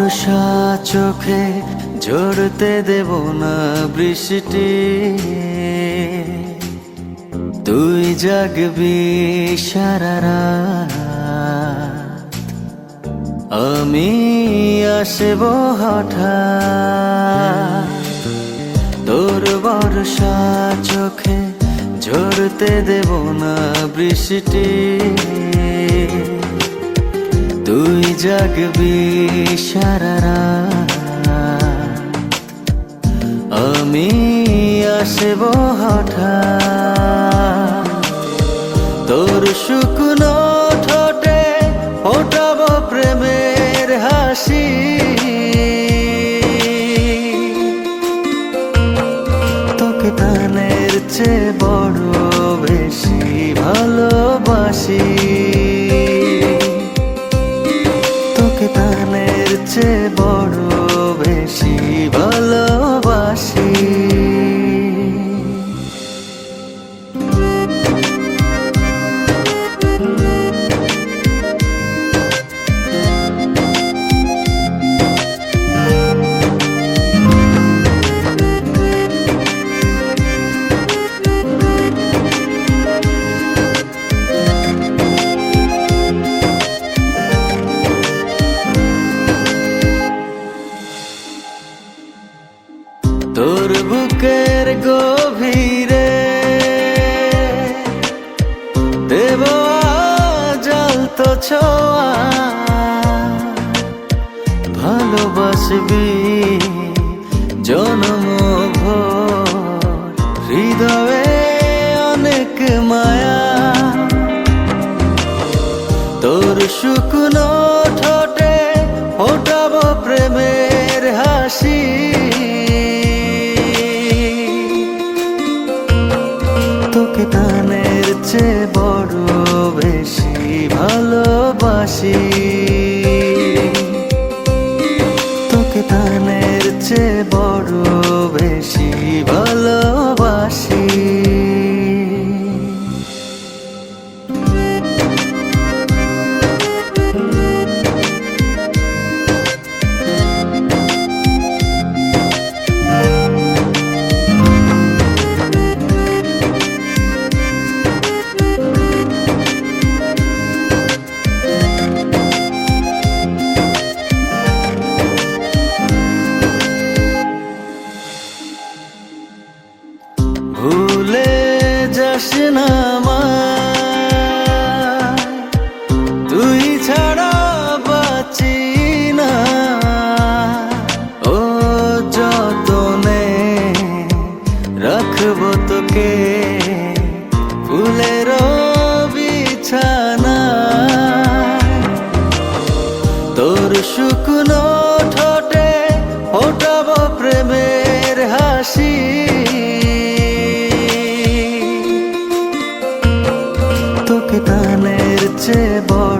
বর্ষা চোখে ঝরতে দেব না বৃষ্টি, তুই জাগবি সারা রাত, আমি আসব হঠাৎ। তোর বর্ষা চোখে ঝরতে দেব না বৃষ্টি, তুই জাগবি সারা রাত, আমি আসব হঠাৎ। তোর শুকনো ঠোঁটে ফোটাবো প্রেমের হাসি, তোকে প্রাণের চেয়ে বড় বেশি ভালোবাসি, তোকে প্রাণের চেয়ে বড় বেশি ভালোবাসি। তোর বুকের গভীরে দেব জ্বলতো ছোঁয়া, ভালোবাসবি জনমভর, হৃদয়ে অনেক মায়া। তোর শুকনো ঠোঁটে ফোটাবো প্রেমের হাসি, তোকে প্রাণের চেয়ে বড় বেশি ভালোবাসি, তোকে প্রাণের চেয়ে বড় বেশি ভালোবাসি। ভুলে যাস না আমায়, তুই ছাড়া বাঁচি না, ও যতনে রাখবো তোকে ফুলের বিছানা। তোর শুকনো ঠোঁটে ফোটাবো প্রেমের হাসি, তোকে প্রাণের চেয়ে বড়